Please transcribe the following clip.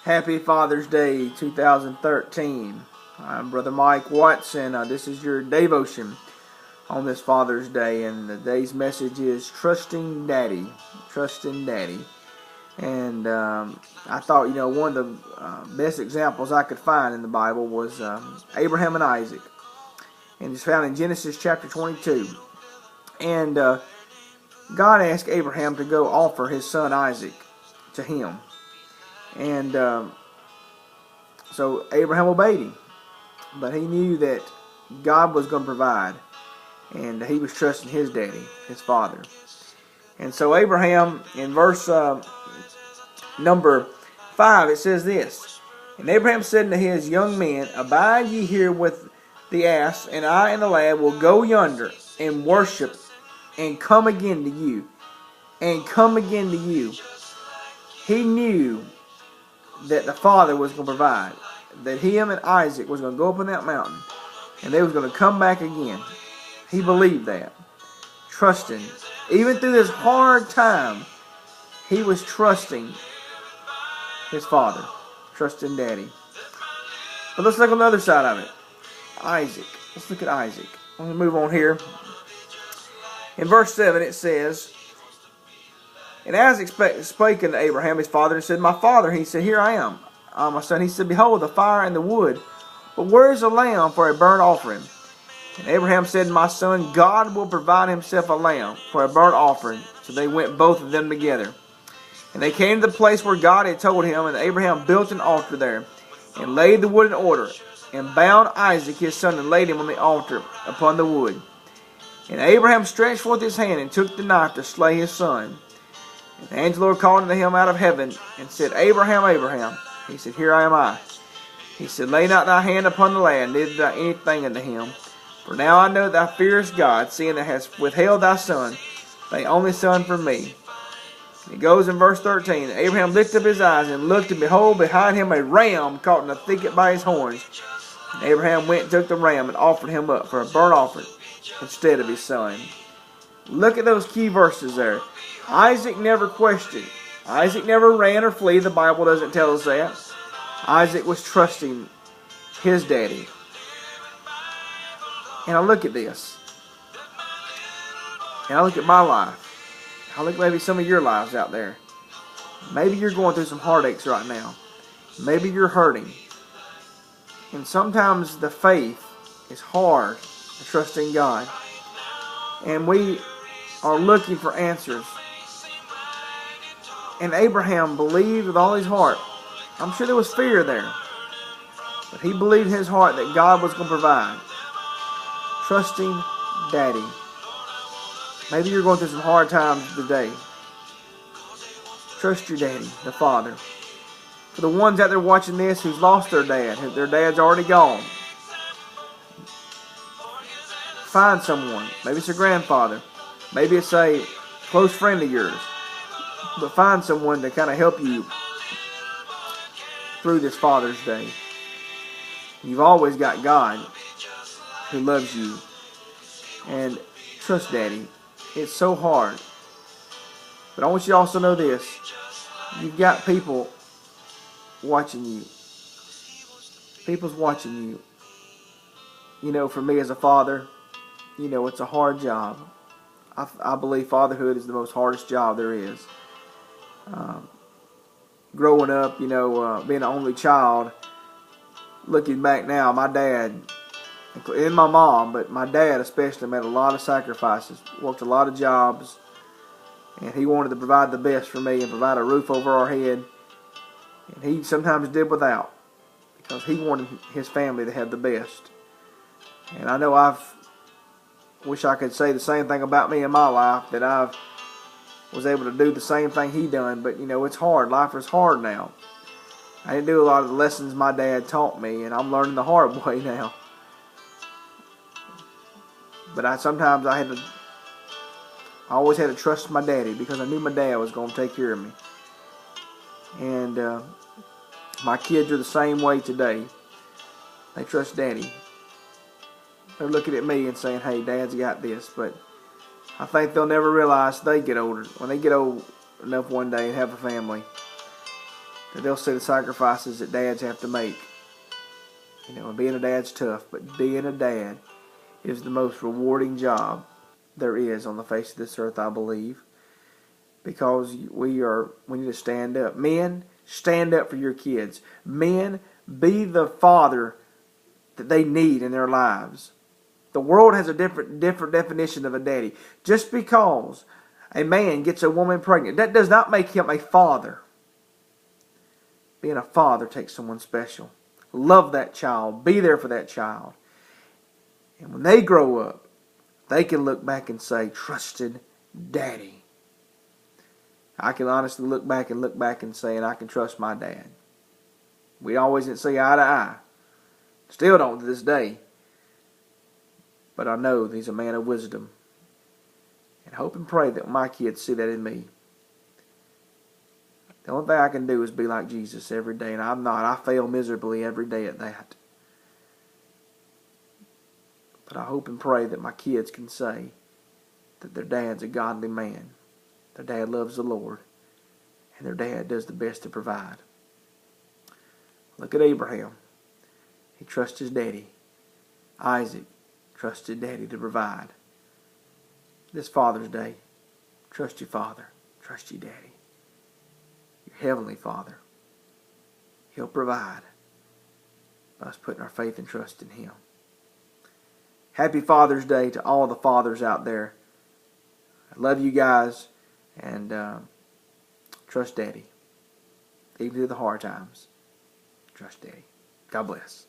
Happy Father's Day 2013. I'm Brother Mike Watson. This is your Dayvotion on this Father's Day, and today's message is Trusting Daddy. Trusting Daddy. And I thought, one of the best examples I could find in the Bible was Abraham and Isaac. And it's found in Genesis chapter 22. And God asked Abraham to go offer his son Isaac to him. And so Abraham obeyed him. But he knew that God was going to provide. And he was trusting his daddy, his father. And so Abraham, in verse number 5, it says this: And Abraham said unto his young men, Abide ye here with the ass, and I and the lad will go yonder and worship, and come again to you. And come again to you. He knew that the Father was going to provide. That him and Isaac was going to go up on that mountain, and they was going to come back again. He believed that. Trusting. Even through this hard time, he was trusting his father. Trusting daddy. But let's look on the other side of it. Isaac. Let's look at Isaac. I'm going to move on here. In verse 7 it says, And Isaac spake unto Abraham his father, and said, My father. He said, Here I am, my son. He said, Behold, the fire and the wood, but where is the lamb for a burnt offering? And Abraham said, My son, God will provide himself a lamb for a burnt offering. So they went both of them together. And they came to the place where God had told him, and Abraham built an altar there, and laid the wood in order, and bound Isaac his son, and laid him on the altar upon the wood. And Abraham stretched forth his hand, and took the knife to slay his son. And the angel of the Lord called unto him out of heaven, and said, Abraham, Abraham. He said, Here I am I. He said, Lay not thy hand upon the lad, neither thou anything unto him. For now I know that thou fearest God, seeing thou hast withheld thy son, thy only son, from me. And it goes in verse 13, Abraham lifted up his eyes, and looked, and behold, behind him a ram caught in a thicket by his horns. And Abraham went and took the ram, and offered him up for a burnt offering instead of his son. Look at those key verses there. Isaac never questioned. Isaac never ran or fled. The Bible doesn't tell us that. Isaac was trusting his daddy. And I look at this. And I look at my life. I look maybe some of your lives out there. Maybe you're going through some heartaches right now. Maybe you're hurting. And sometimes the faith is hard to trust in God. And we are looking for answers. And Abraham believed with all his heart. I'm sure there was fear there. But he believed in his heart that God was going to provide. Trusting daddy. Maybe you're going through some hard times today. Trust your daddy, the father. For the ones out there watching this who's lost their dad, their dad's already gone. Find someone. Maybe it's a grandfather. Maybe it's a close friend of yours. But find someone to kind of help you through this Father's Day. You've always got God who loves you. And trust daddy. It's so hard. But I want you to also know this. You've got people watching you. People's watching you. For me as a father, it's a hard job. I believe fatherhood is the most hardest job there is. Growing up, being an only child, looking back now, my dad, and my mom, but my dad especially, made a lot of sacrifices, worked a lot of jobs, and he wanted to provide the best for me and provide a roof over our head. And he sometimes did without, because he wanted his family to have the best. And I know wish I could say the same thing about me in my life, that I was able to do the same thing he done, but it's hard. Life is hard now. I didn't do a lot of the lessons my dad taught me, and I'm learning the hard way now. But I always had to trust my daddy, because I knew my dad was going to take care of me. And my kids are the same way today. They trust daddy. They're looking at me and saying, hey, dad's got this. But I think they'll never realize they get older. When they get old enough one day and have a family, that they'll see the sacrifices that dads have to make. You know, and being a dad's tough, but being a dad is the most rewarding job there is on the face of this earth, I believe. Because we need to stand up. Men, stand up for your kids. Men, be the father that they need in their lives. The world has a different definition of a daddy. Just because a man gets a woman pregnant, that does not make him a father. Being a father takes someone special. Love that child. Be there for that child. And when they grow up, they can look back and say, trusted daddy. I can honestly look back and say, and I can trust my dad. We always didn't see eye to eye. Still don't to this day. But I know that he's a man of wisdom. And hope and pray that my kids see that in me. The only thing I can do is be like Jesus every day. And I'm not. I fail miserably every day at that. But I hope and pray that my kids can say that their dad's a godly man. Their dad loves the Lord. And their dad does the best to provide. Look at Abraham. He trusts his daddy. Isaac trusted daddy to provide. This Father's Day, trust your father. Trust your daddy. Your heavenly Father. He'll provide by us putting our faith and trust in Him. Happy Father's Day to all the fathers out there. I love you guys, and trust Daddy. Even through the hard times, trust Daddy. God bless.